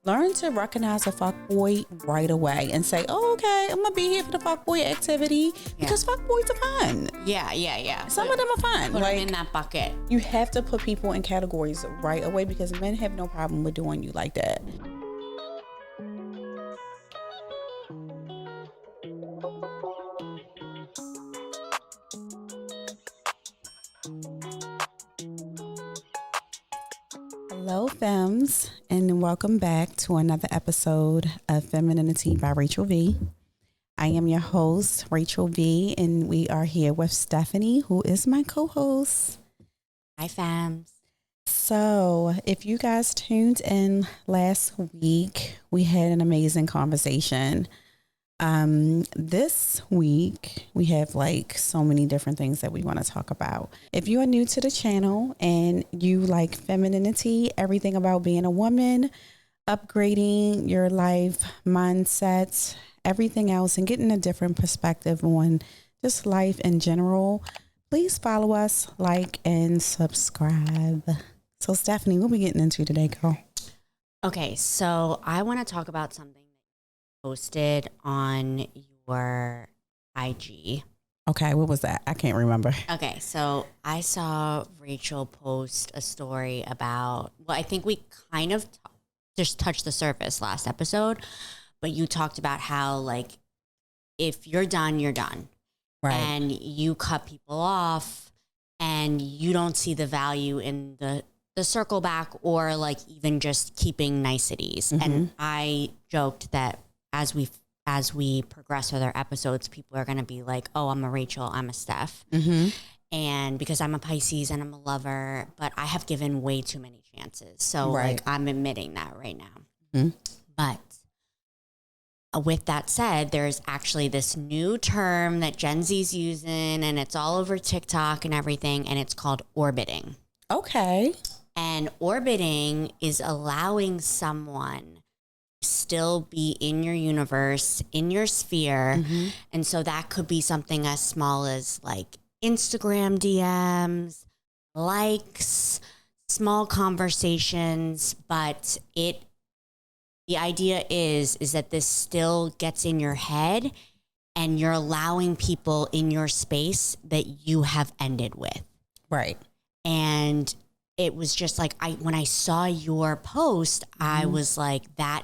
Learn to recognize a fuckboy right away and say, oh, okay, I'm going to be here for the fuckboy activity because fuckboys are fun. Yeah. Some of them are fun. Put them in that bucket. You have to put people in categories right away because men have no problem with doing you like that. Hello, femmes, and welcome back to another episode of Femininity by Rachel V. I am your host, Rachel V, and we are here with Stephanie, who is my co-host. Hi, fams. So, if you guys tuned in last week, we had an amazing conversation. This week, we have like so many different things that we want to talk about. If you are new to the channel and you like femininity, everything about being a woman, upgrading your life mindset, everything else, and getting a different perspective on just life in general, please follow us, like, and subscribe. So, Stephanie, what are we getting into today, girl? Okay, so I want to talk about something posted on your IG. Okay, what was that? I can't remember. Okay, so I saw Rachel post a story about, well, I think we kind of just touched the surface last episode, but you talked about how, like, if you're done, you're done. Right. And you cut people off and you don't see the value in the circle back or like even just keeping niceties. Mm-hmm. And I joked that as we progress with our episodes, people are going to be like, oh, I'm a Rachel, I'm a Steph. Mm-hmm. And because I'm a Pisces and I'm a lover, but I have given way too many chances. So like I'm admitting that right now. Mm-hmm. But with that said, there's actually this new term that Gen Z's using and it's all over TikTok and everything. And it's called orbiting. Okay. And orbiting is allowing someone still be in your universe, in your sphere. Mm-hmm. And so that could be something as small as like Instagram DMs, likes, small conversations, but the idea is that this still gets in your head and you're allowing people in your space that you have ended with. Right. And it was just like, when I saw your post, I was like, I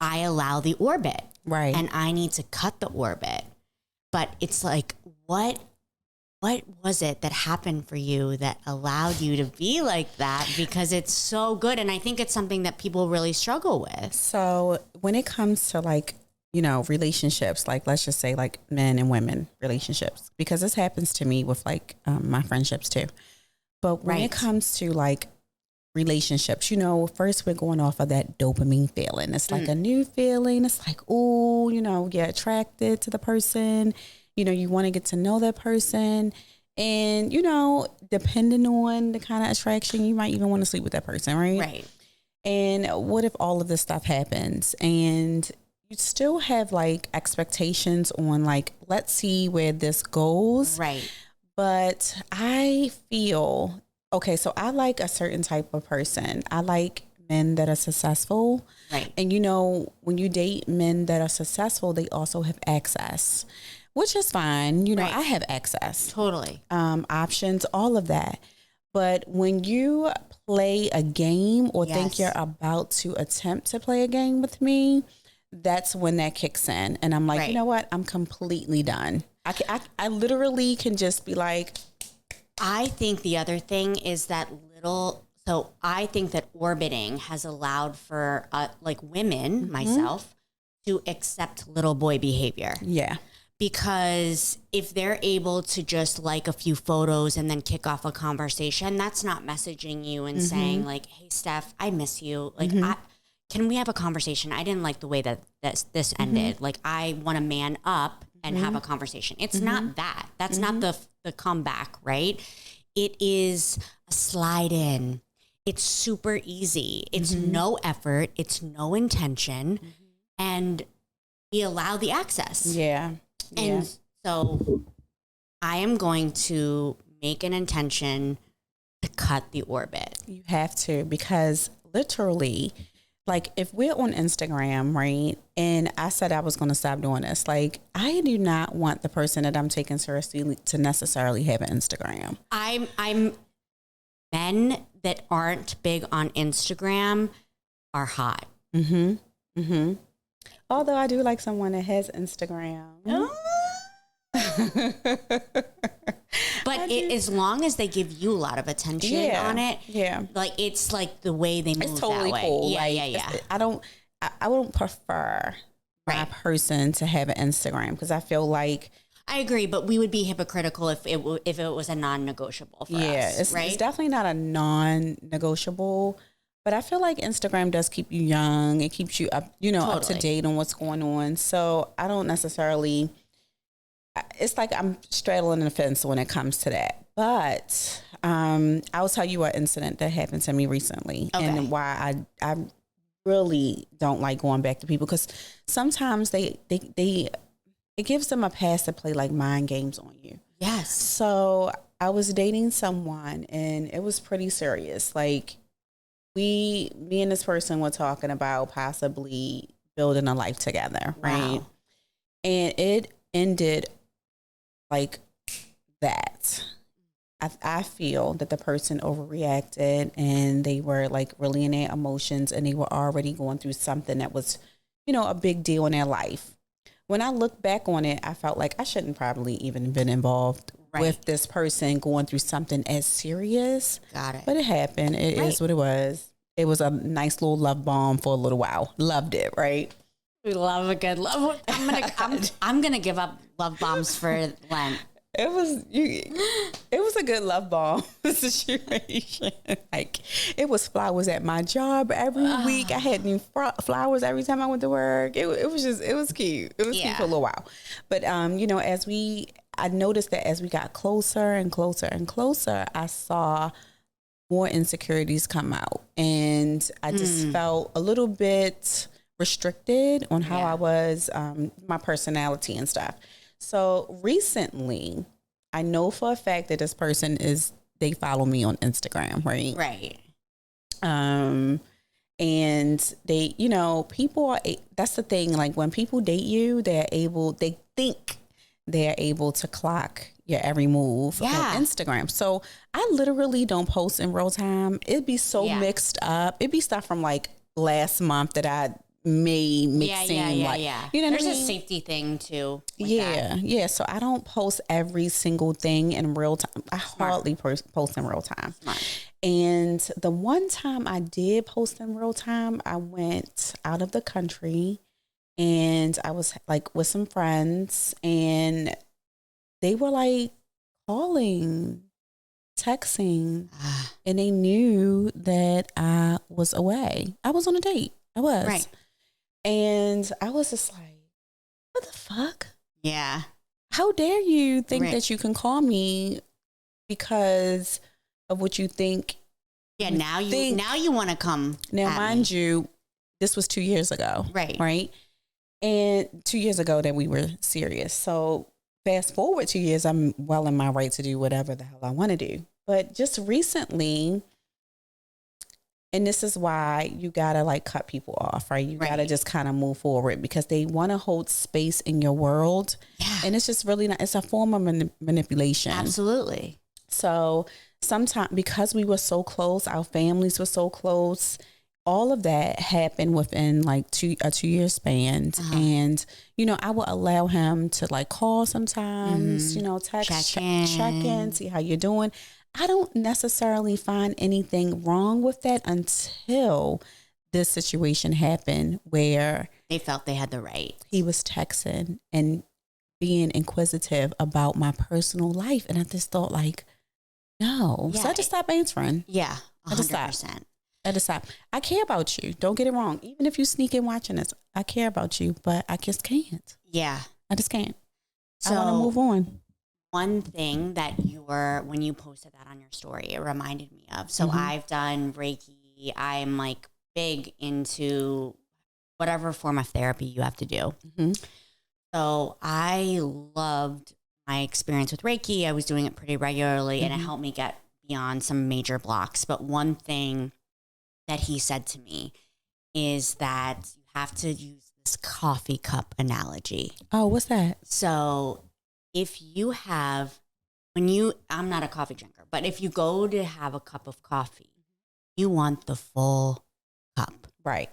allow the orbit. Right. And I need to cut the orbit. But it's like, what was it that happened for you that allowed you to be like that? Because it's so good. And I think it's something that people really struggle with. So when it comes to like, you know, relationships, like let's just say like men and women relationships, because this happens to me with like my friendships too. But when it comes to like relationships, you know, first we're going off of that dopamine feeling. It's like a new feeling. It's like, oh, you know, you're attracted to the person. You know, you want to get to know that person. And, you know, depending on the kind of attraction, you might even want to sleep with that person, right? Right. And what if all of this stuff happens and you still have like expectations on like, let's see where this goes. Right. But I feel, okay, so I like a certain type of person. I like men that are successful. Right. And, you know, when you date men that are successful, they also have access, which is fine. You know, I have access. Totally. Options, all of that. But when you play a game or think you're about to attempt to play a game with me, that's when that kicks in. And I'm like, you know what? I'm completely done. I literally can just be like. I think the other thing is that so I think that orbiting has allowed for like women, myself, to accept little boy behavior. Yeah. Because if they're able to just like a few photos and then kick off a conversation, that's not messaging you and saying like, hey, Steph, I miss you. Like, can we have a conversation? I didn't like the way that this ended. Like, I want to man up and have a conversation. It's not that. That's not the comeback, right? It is a slide in. It's super easy. It's no effort. It's no intention. And we allow the access. Yeah. And so I am going to make an intention to cut the orbit. You have to, because literally, like if we're on Instagram, right, and I said I was going to stop doing this, like I do not want the person that I'm taking seriously to necessarily have an Instagram. I'm men that aren't big on Instagram are hot. Although I do like someone that has Instagram. But as long as they give you a lot of attention on it, like it's like the way they move. It's totally that way. cool. Yeah, like, I don't prefer my person to have an Instagram because I feel like I agree, but we would be hypocritical if it was a non-negotiable for us. It's definitely not a non-negotiable. But I feel like Instagram does keep you young. It keeps you up, up to date on what's going on. So I don't necessarily. It's like I'm straddling the fence when it comes to that. But I'll tell you an incident that happened to me recently and why I really don't like going back to people because sometimes it gives them a pass to play like mind games on you. Yes. So I was dating someone and it was pretty serious. Like me and this person were talking about possibly building a life together, right? Wow. And it ended like that. I feel that the person overreacted and they were like really in their emotions and they were already going through something that was, a big deal in their life. When I look back on it, I felt like I shouldn't probably even been involved with this person going through something as serious. Got it. But it happened. It is what it was. It was a nice little love bomb for a little while. Loved it, right? We love a good love. I'm gonna give up love bombs for Lent. It was a good love bomb situation. Like it was flowers at my job every week. I had new flowers every time I went to work. It was cute. It was cute for a little while. But I noticed that as we got closer and closer and closer, I saw more insecurities come out, and I just felt a little bit restricted on how I was, my personality and stuff. So recently, I know for a fact that this person they follow me on Instagram, right? Right. And they, people that's the thing. Like when people date you, they think they're able to clock your every move on Instagram. So I literally don't post in real time. It'd be so mixed up. It'd be stuff from like last month that I may make seem like, you know, there's a safety thing too. So I don't post every single thing in real time. I hardly post in real time. And the one time I did post in real time, I went out of the country and I was like with some friends and they were like calling, texting, and they knew that I was away. I was on a date. I was. Right. And I was just like, what the fuck? Yeah. How dare you think that you can call me because of what you think? Yeah, now you want to come. Now, mind you, this was 2 years ago. Right. And 2 years ago that we were serious. So fast forward 2 years, I'm well in my right to do whatever the hell I want to do. But just recently, and this is why you gotta like cut people off, right? You gotta just kind of move forward because they want to hold space in your world. Yeah. And it's just really not, it's a form of manipulation. Absolutely. So sometimes because we were so close, our families were so close, all of that happened within like a 2 year span. And, I would allow him to like call sometimes, text, check in, see how you're doing. I don't necessarily find anything wrong with that until this situation happened where they felt they had the right. He was texting and being inquisitive about my personal life. And I just thought like, no. So I just stopped answering. Yeah, 100%. I just stopped. I care about you. Don't get it wrong. Even if you sneak in watching this, I care about you, but I just can't. Yeah. I just can't. So, I want to move on. One thing that when you posted that on your story, it reminded me of. So I've done Reiki. I'm like big into whatever form of therapy you have to do. So I loved my experience with Reiki. I was doing it pretty regularly and it helped me get beyond some major blocks. But one thing that he said to me is that you have to use this coffee cup analogy. Oh, what's that? So if you have, I'm not a coffee drinker, but if you go to have a cup of coffee, you want the full cup. Right.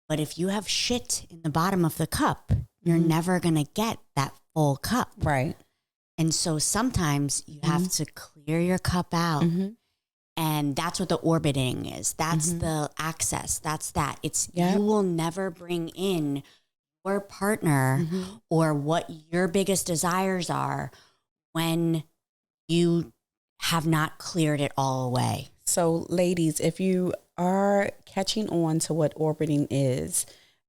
But if you have shit in the bottom of the cup, you're never going to get that full cup. Right. And so sometimes you have to clear your cup out. And that's what the orbiting is. That's the access. That's that. It's you will never bring in your partner or what your biggest desires are when you have not cleared it all away. So ladies, if you are catching on to what orbiting is,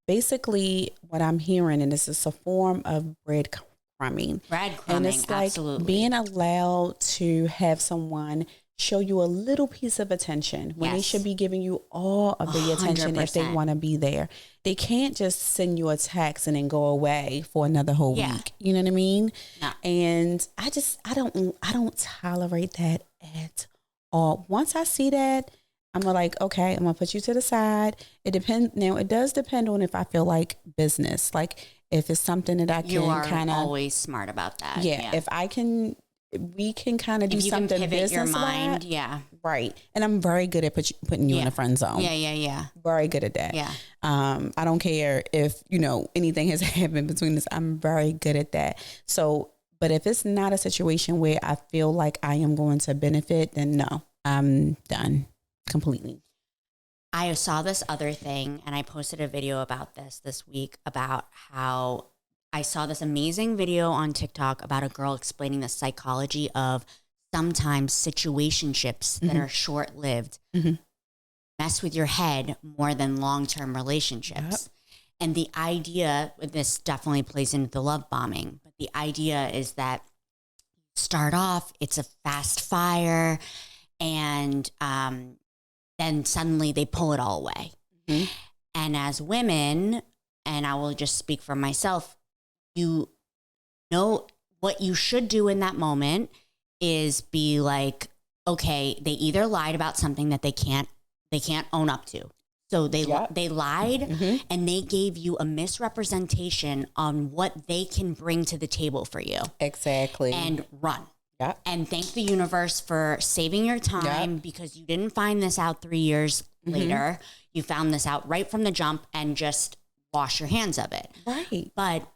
basically what I'm hearing, and this is a form of breadcrumbing. And it's like absolutely. being allowed to have someone show you a little piece of attention when they should be giving you all of the attention 100%. if they want to be there. They can't just send you a text and then go away for another whole week. You know what I mean? No. And I don't tolerate that at all. Once I see that, I'm like, okay, I'm gonna put you to the side. It depends. Now it does depend on if I feel like business, like if it's something that I can kind of always smart about that. Yeah, if we can kind of do something business your mind. Right. And I'm very good at putting you in a friend zone. Yeah. Very good at that. Yeah. I don't care if, anything has happened between us. I'm very good at that. So, but if it's not a situation where I feel like I am going to benefit, then no, I'm done completely. I saw this other thing and I posted a video about this week about how I saw this amazing video on TikTok about a girl explaining the psychology of sometimes situationships that are short-lived mess with your head more than long-term relationships. And the idea, this definitely plays into the love bombing, but the idea is that start off, it's a fast fire, and then suddenly they pull it all away. And as women, and I will just speak for myself, you know what you should do in that moment is be like, okay, they either lied about something that they can't own up to. So they lied and they gave you a misrepresentation on what they can bring to the table for you. Exactly. And run. And thank the universe for saving your time because you didn't find this out 3 years later. You found this out right from the jump and just wash your hands of it. Right. But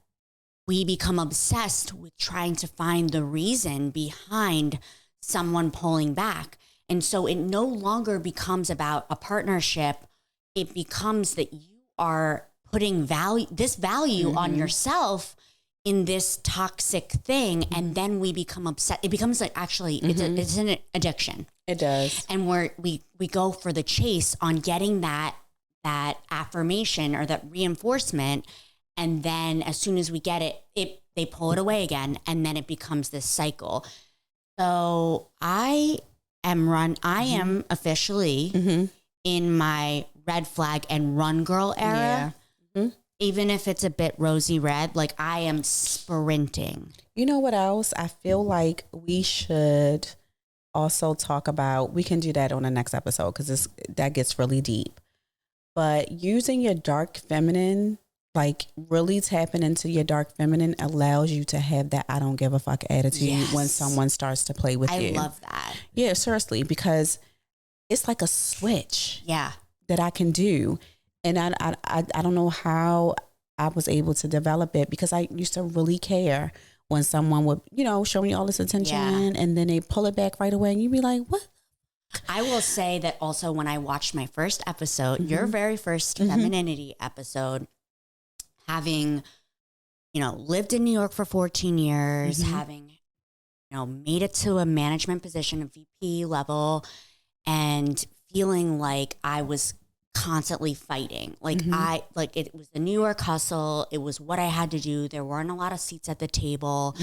we become obsessed with trying to find the reason behind someone pulling back. And so it no longer becomes about a partnership. It becomes that you are putting value on yourself in this toxic thing. And then we become upset. It becomes like, actually, it's an addiction. It does. And we go for the chase on getting that affirmation or that reinforcement. And then as soon as we get it, they pull it away again. And then it becomes this cycle. So I am officially in my red flag and run girl era. Even if it's a bit rosy red, like I am sprinting. You know what else? I feel like we should also talk about, we can do that on the next episode because that gets really deep. But using your dark feminine, like really tapping into your dark feminine allows you to have that I don't give a fuck attitude when someone starts to play with you. I love that. Yeah, seriously, because it's like a switch that I can do. And I don't know how I was able to develop it because I used to really care when someone would, show me all this attention and then they pull it back right away and you'd be like, what? I will say that also when I watched my first episode, your very first Femininity episode, having, lived in New York for 14 years, having, made it to a management position, a VP level, and feeling like I was constantly fighting. It was the New York hustle. It was what I had to do. There weren't a lot of seats at the table.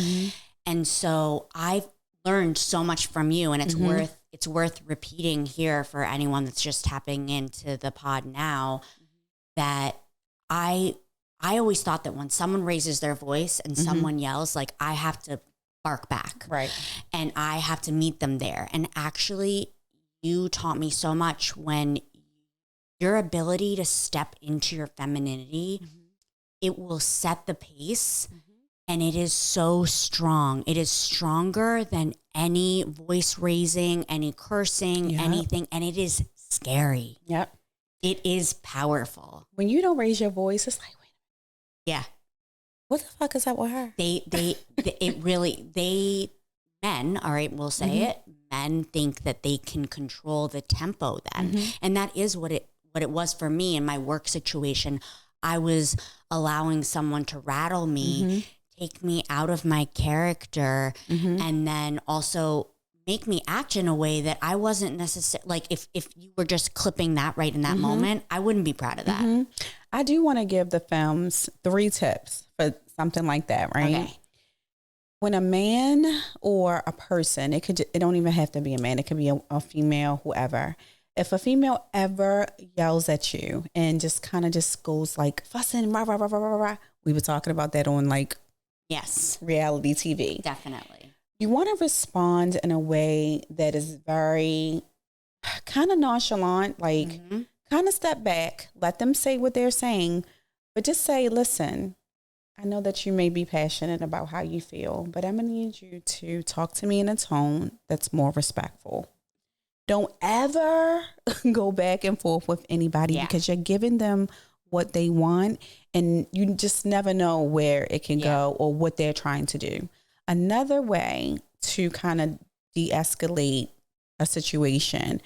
And so I've learned so much from you, and it's worth repeating here for anyone that's just tapping into the pod now, that I always thought that when someone raises their voice and someone yells, like I have to bark back. Right. And I have to meet them there. And actually you taught me so much when your ability to step into your femininity, it will set the pace. And it is so strong. It is stronger than any voice raising, any cursing, anything. And it is scary. Yep. It is powerful. When you don't raise your voice, it's like, wait. Yeah. What the fuck is up with her? Men, all right, we'll say it. Men think that they can control the tempo then. And that is what it was for me in my work situation. I was allowing someone to rattle me, take me out of my character, and then also make me act in a way that I wasn't necessarily, like if you were just clipping that right in that moment, I wouldn't be proud of that. I do want to give the femmes 3 tips for something like that, right? Okay. When a man or a person, it don't even have to be a man, it could be a female, whoever. If a female ever yells at you and just kind of just goes like fussing, rah, rah, rah, rah, rah, rah, we were talking about that on like reality TV. Definitely. You want to respond in a way that is very kind of nonchalant, like kind of step back, let them say what they're saying, but just say, listen, I know that you may be passionate about how you feel, but I'm going to need you to talk to me in a tone that's more respectful. Don't ever go back and forth with anybody because you're giving them what they want and you just never know where it can go or what they're trying to do. Another way to kind of de-escalate a situation.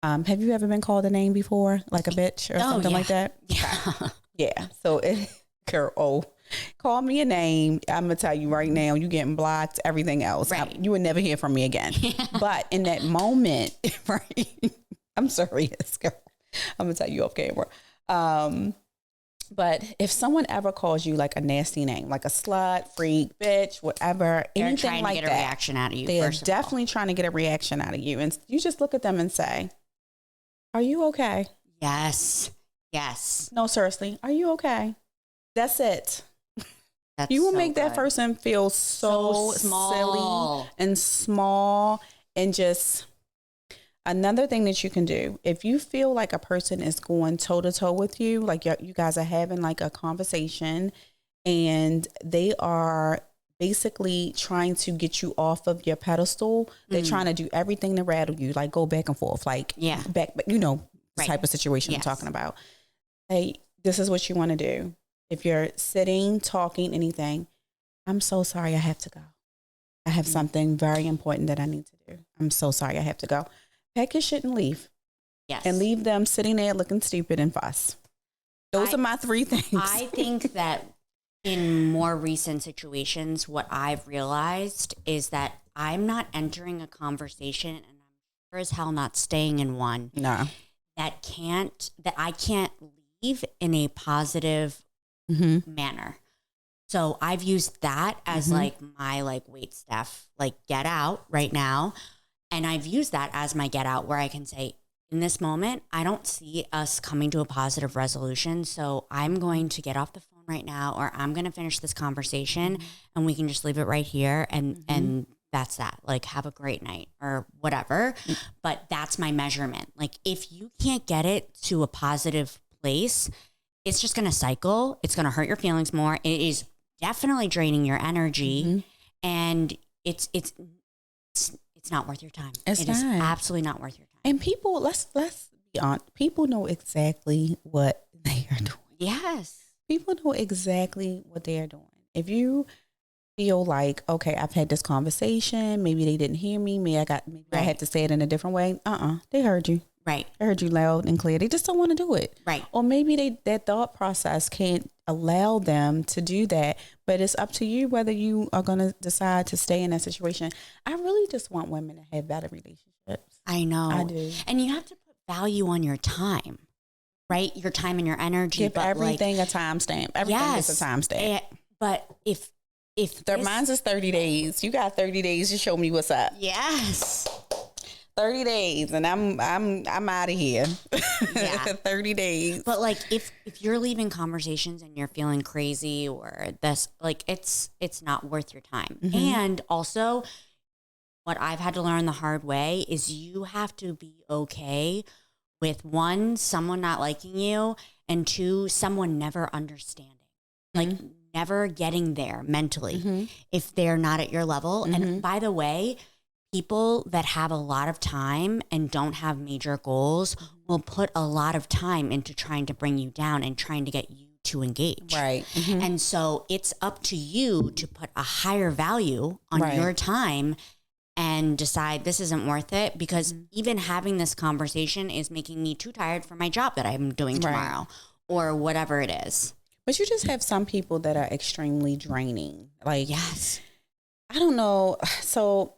Have you ever been called a name before? Like a bitch or something like that? Yeah. Yeah. So, girl, call me a name. I'm going to tell you right now, you getting blocked, everything else. Right. You would never hear from me again. But in that moment, right? I'm serious, girl. I'm going to tell you off camera. But if someone ever calls you like a nasty name, like a slut, freak, bitch, whatever, they're anything trying like to get that, a reaction out of you. they're definitely trying to get a reaction out of you. And you just look at them and say, are you okay? Yes. No, seriously. Are you okay? That's it. You will make that person feel so silly and small. And just another thing that you can do, if you feel like a person is going toe to toe with you, like you guys are having like a conversation and they are basically trying to get you off of your pedestal. They're trying to do everything to rattle you, like go back and forth, like back, you know, the type of situation I'm talking about. Hey, this is what you want to do. If you're sitting, talking, anything, I'm so sorry I have to go. I have something very important that I need to do. I'm so sorry I have to go. Pack your shit and leave. Yes. And leave them sitting there looking stupid and fuss. Those are my 3 things. I think that in more recent situations, what I've realized is that I'm not entering a conversation and I'm sure as hell not staying in one. No. That I can't leave in a positive manner. So I've used that as like my like, wait, Steph, like get out right now. And I've used that as my get out where I can say, in this moment, I don't see us coming to a positive resolution. So I'm going to get off the phone right now, or I'm going to finish this conversation and we can just leave it right here. And that's that. Like, have a great night or whatever. But that's my measurement. Like, if you can't get it to a positive place, it's just going to cycle. It's going to hurt your feelings more. It is definitely draining your energy, and it's not worth your time. It is absolutely not worth your time. And people, let's be honest. People know exactly what they are doing. Yes, people know exactly what they are doing. If you feel like, okay, I've had this conversation, maybe they didn't hear me, maybe I had to say it in a different way. They heard you. Right. I heard you loud and clear. They just don't want to do it. Right. Or maybe that thought process can't allow them to do that, but it's up to you whether you are going to decide to stay in that situation. I really just want women to have better relationships. I know. I do. And you have to put value on your time, right? Your time and your energy. Give everything a timestamp. Everything is a timestamp. But if mine's is 30 days, you got 30 days to show me what's up. Yes. 30 days and I'm out of here. Yeah. 30 days. But like if you're leaving conversations and you're feeling crazy or this, like it's not worth your time. And also what I've had to learn the hard way is you have to be okay with one, someone not liking you, and two, someone never understanding, like never getting there mentally if they're not at your level. And by the way, people that have a lot of time and don't have major goals will put a lot of time into trying to bring you down and trying to get you to engage. Right. And so it's up to you to put a higher value on your time and decide this isn't worth it, because even having this conversation is making me too tired for my job that I'm doing tomorrow or whatever it is. But you just have some people that are extremely draining. Like, yes, I don't know. So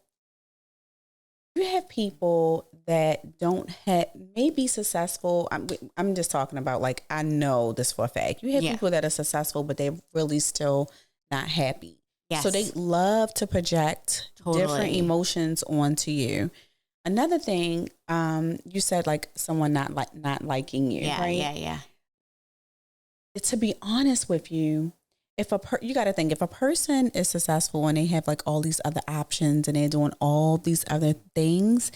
you have people that don't have, may be successful. I'm just talking about, like, I know this for a fact. You have people that are successful, but they're really still not happy. Yes. So they love to project different emotions onto you. Another thing, you said, like, someone not liking you, right? Yeah. To be honest with you, you got to think, if a person is successful and they have like all these other options and they're doing all these other things,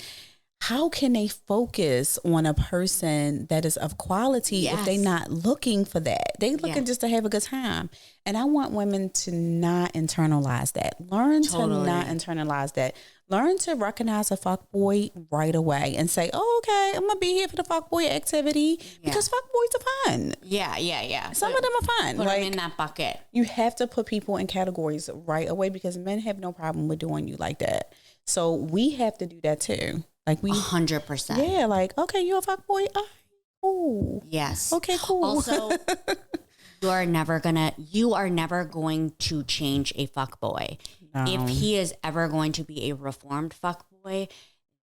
how can they focus on a person that is of quality if they're not looking for that? They looking just to have a good time. And I want women to not internalize that. Learn to not internalize that. Learn to recognize a fuckboy right away and say, oh, okay, I'm going to be here for the fuckboy activity because fuckboys are fun. Yeah. Some of them are fun. Put them in that bucket. You have to put people in categories right away, because men have no problem with doing you like that. So we have to do that too. Like 100%. Yeah, like, okay, you're a fuckboy. Oh, cool. Yes. Okay, cool. Also, you are never going to change a fuckboy. No. If he is ever going to be a reformed fuckboy,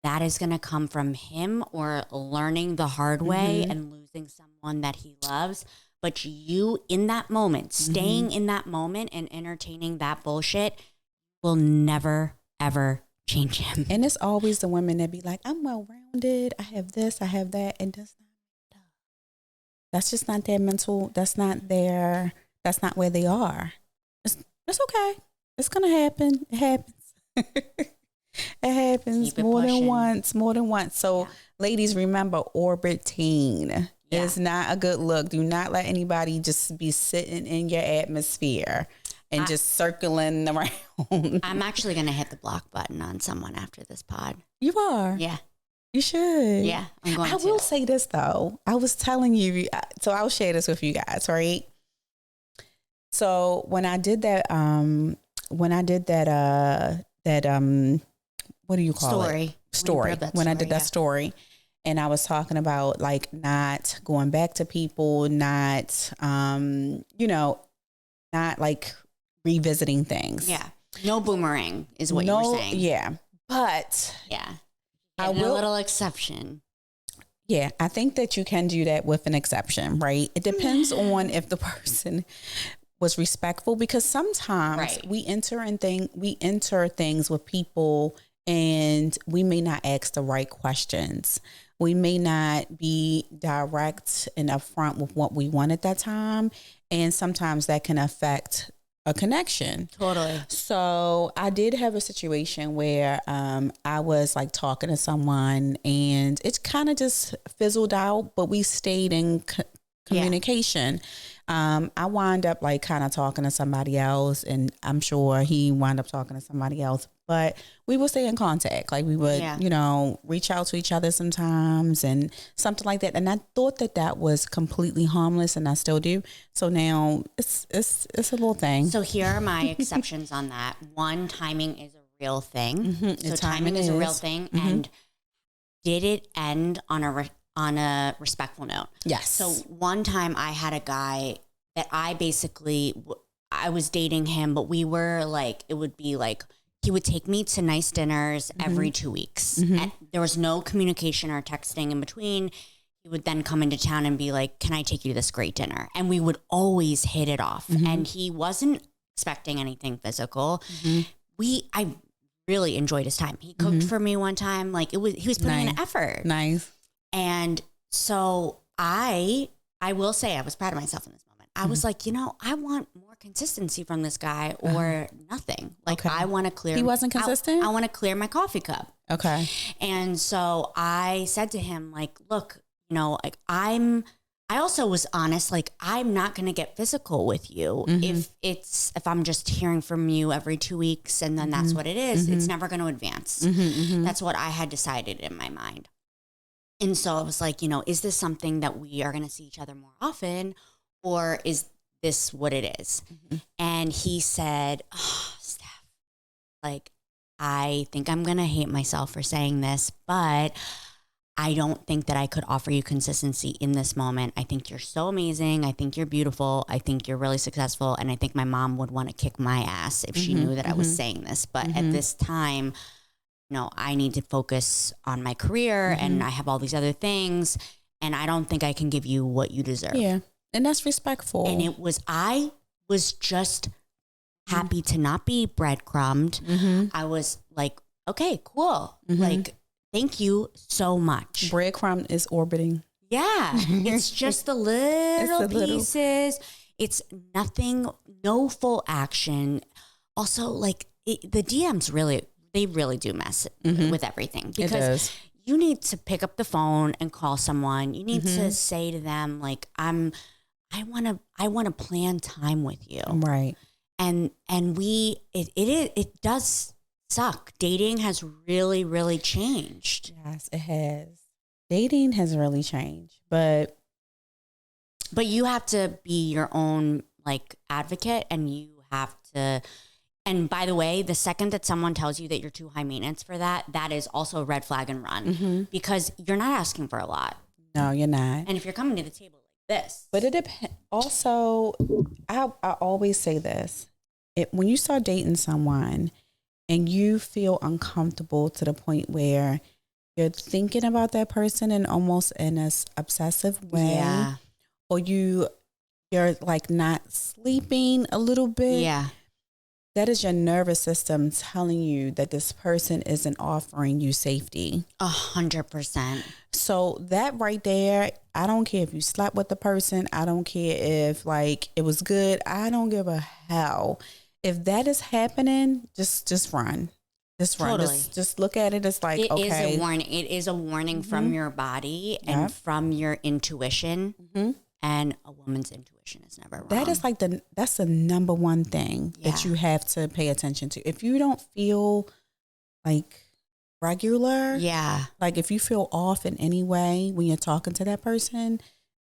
that is going to come from him or learning the hard way and losing someone that he loves. But you, in that moment, staying in that moment and entertaining that bullshit will never, ever change him. And it's always the women that be like, I'm well-rounded. I have this, I have that. And that's just not their mental. That's not where they are. It's okay. It's going to happen. It happens. It happens more than once. So ladies, remember, orbiting is not a good look. Do not let anybody just be sitting in your atmosphere and just circling around. I'm actually going to hit the block button on someone after this pod. You are? Yeah. You should. Yeah, I'm going to. I will say this, though. I was telling you, so I'll share this with you guys, right? So when I did that, what do you call it? Story. When I did that story, and I was talking about like not going back to people, not, not like revisiting things. Yeah. No boomerang is what you were saying. Yeah. But I will, a little exception. Yeah, I think that you can do that with an exception, right? It depends on if the person was respectful, because sometimes we enter things with people and we may not ask the right questions. We may not be direct and upfront with what we want at that time. And sometimes that can affect a connection. Totally. So I did have a situation where I was like talking to someone and it kind of just fizzled out, but we stayed in communication. I wound up like kind of talking to somebody else, and I'm sure he wound up talking to somebody else, but we would stay in contact. Like we would, reach out to each other sometimes and something like that. And I thought that was completely harmless, and I still do. So now it's a little thing. So here are my exceptions on that. One, timing is a real thing. So timing is a real thing. And did it end on a respectful note? Yes. So one time I had a guy that I was dating him, but we were like, it would be like, he would take me to nice dinners every 2 weeks. And there was no communication or texting in between. He would then come into town and be like, can I take you to this great dinner? And we would always hit it off. And he wasn't expecting anything physical. I really enjoyed his time. He cooked for me one time. Like he was putting in effort. Nice. And so I will say I was proud of myself in this moment. I was like, I want more consistency from this guy or nothing. Like I want to clear. He wasn't consistent? I want to clear my coffee cup. Okay. And so I said to him, like, look, like I also was honest, like, I'm not going to get physical with you if I'm just hearing from you every 2 weeks and then that's what it is. It's never going to advance. That's what I had decided in my mind. And so I was like, is this something that we are going to see each other more often, or is this what it is? And he said, oh, Steph, like, I think I'm going to hate myself for saying this, but I don't think that I could offer you consistency in this moment. I think you're so amazing. I think you're beautiful. I think you're really successful. And I think my mom would want to kick my ass if she knew that I was saying this. But at this time, I need to focus on my career and I have all these other things. And I don't think I can give you what you deserve. Yeah. And that's respectful. And I was just happy to not be breadcrumbed. I was like, okay, cool. Like, thank you so much. Breadcrumb is orbiting. Yeah. It's just the little pieces. It's nothing, no full action. Also, like, the DMs they really do mess with everything. Because you need to pick up the phone and call someone. You need to say to them, like, I want to plan time with you. Right. And it does suck. Dating has really, really changed. Yes, it has. Dating has really changed, but you have to be your own, like, advocate, and you have to. And by the way, the second that someone tells you that you're too high maintenance for that is also a red flag and run, because you're not asking for a lot. No, you're not. And if you're coming to the table like this, but it depends. Also, I always say this: when you start dating someone and you feel uncomfortable to the point where you're thinking about that person in almost in an obsessive way, or you're like not sleeping a little bit, that is your nervous system telling you that this person isn't offering you safety. 100%. So that right there, I don't care if you slept with the person. I don't care if, like, it was good. I don't give a hell. If that is happening, just run. Just run. Totally. Just look at it as like, it okay. Is a warning. It is a warning from your body and from your intuition. And a woman's intuition is never wrong. That is like that's the number one thing that you have to pay attention to. If you don't feel like regular, like if you feel off in any way when you're talking to that person,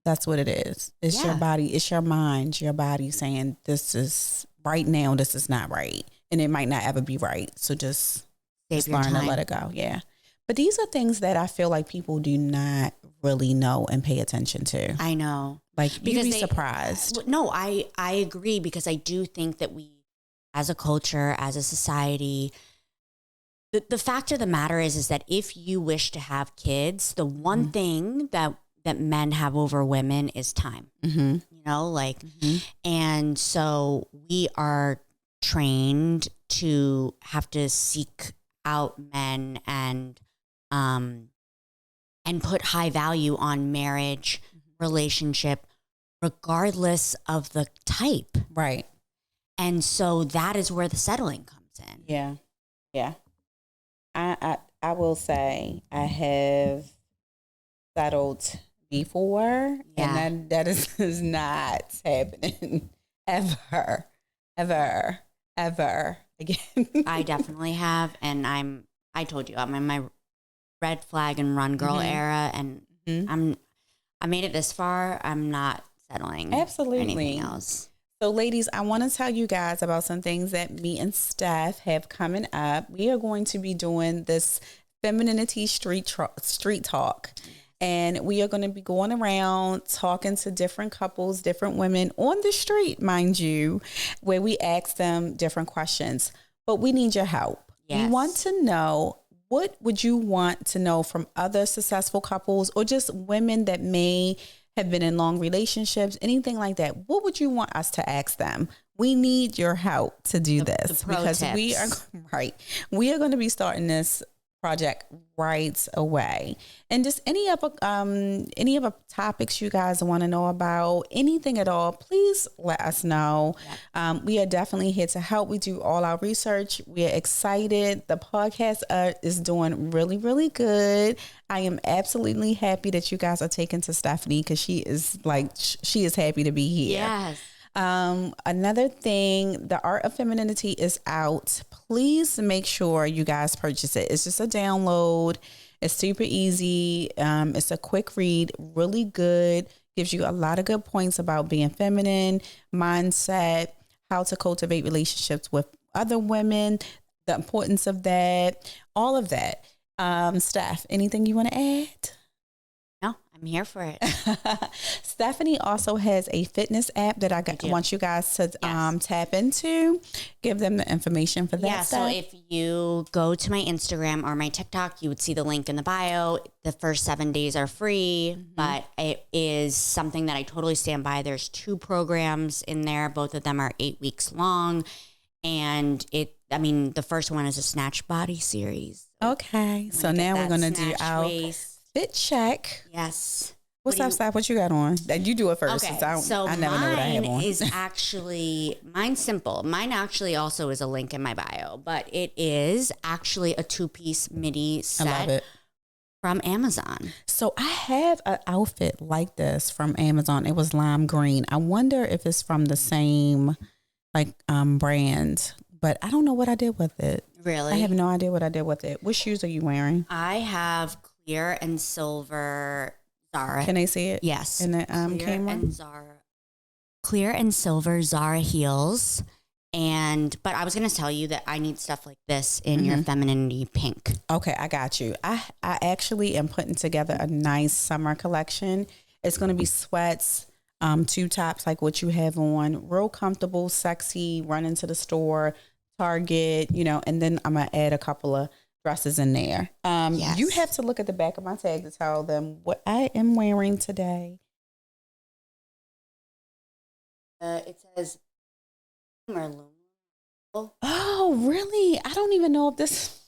that's what it is. It's your body, it's your mind, your body saying, this is right now, this is not right. And it might not ever be right. So just learn to let it go. Yeah. But these are things that I feel like people do not really know and pay attention to. I know. Like, you'd be surprised. No, I agree, because I do think that we, as a culture, as a society, the fact of the matter is that if you wish to have kids, the one thing that men have over women is time. And so we are trained to have to seek out men and put high value on marriage, relationship, regardless of the type. Right. And so that is where the settling comes in. Yeah. Yeah. I will say I have settled before, and that is not happening ever again. I definitely have, and I told you, I'm in my red flag and run girl era, and I made it this far. I'm not settling for anything else. So, ladies, I want to tell you guys about some things that me and Steph have coming up. We are going to be doing this Femininity street talk. And we are going to be going around talking to different couples, different women on the street, mind you, where we ask them different questions. But we need your help. Yes. We want to know, what would you want to know from other successful couples, or just women that may have been in long relationships, anything like that? What would you want us to ask them? We need your help to do this, because we are going to be starting this project right away. And just any other topics you guys want to know about, anything at all, please let us know. We are definitely here to help. We do all our research. We are excited. The podcast is doing really, really good. I am absolutely happy that you guys are taking to Stephanie, because she is happy to be here. Yes. Another thing, the Art of Femininity is out. Please make sure you guys purchase it. It's just a download. It's super easy. It's a quick read, really good. Gives you a lot of good points about being feminine, mindset, how to cultivate relationships with other women, the importance of that, all of that. Steph, anything you want to add? No, I'm here for it. Stephanie also has a fitness app that I want you guys to tap into. Give them the information for that. Yeah, so if you go to my Instagram or my TikTok, you would see the link in the bio. The first 7 days are free, but it is something that I totally stand by. There's 2 programs in there. Both of them are 8 weeks long. And the first one is a snatch body series. Okay. So now we're going to do our fit check. Yes. What's up, Steph? What you got on? You do it first. Okay. So I never know what I have on. Mine's simple. Mine actually also is a link in my bio, but it is actually a 2-piece midi set. I love it. From Amazon. So I have an outfit like this from Amazon. It was lime green. I wonder if it's from the same brand, but I don't know what I did with it. Really? I have no idea what I did with it. What shoes are you wearing? I have clear and silver Zara. Can they see it? Yes. In the camera? Clear and silver Zara heels. But I was going to tell you that I need stuff like this in your Femininity pink. Okay, I got you. I actually am putting together a nice summer collection. It's going to be sweats, 2 tops like what you have on, real comfortable, sexy, run into the store, Target, and then I'm going to add a couple of dresses in there. Yes. You have to look at the back of my tag to tell them what I am wearing today. It says Oh, really? I don't even know if this...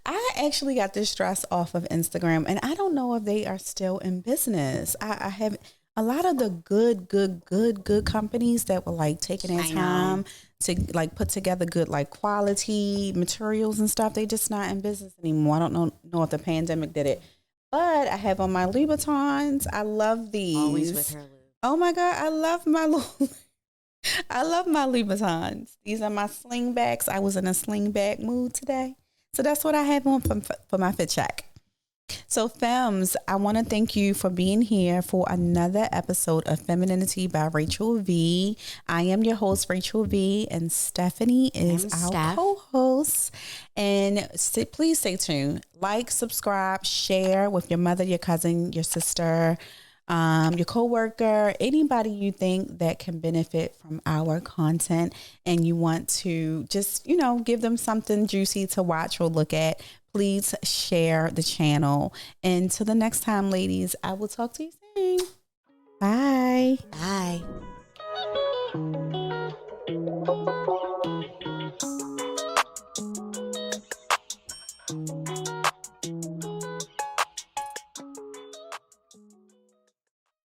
I actually got this dress off of Instagram, and I don't know if they are still in business. I have a lot of the good companies that were taking their time to put together good quality materials and stuff. They just not in business anymore. I don't know if the pandemic did it, but I have on my Louboutins. I love these. Always with her. Oh my God, I love my Louboutins. These are my slingbacks. I was in a slingback mood today. So that's what I have on for my fit check. So femmes, I want to thank you for being here for another episode of Femininity by Rachel V. I am your host, Rachel V, and Stephanie is our co-host. And please stay tuned. Subscribe, share with your mother, your cousin, your sister, your coworker, anybody you think that can benefit from our content, and you want to just, give them something juicy to watch or look at. Please share the channel. And till the next time, ladies, I will talk to you soon. Bye. Bye.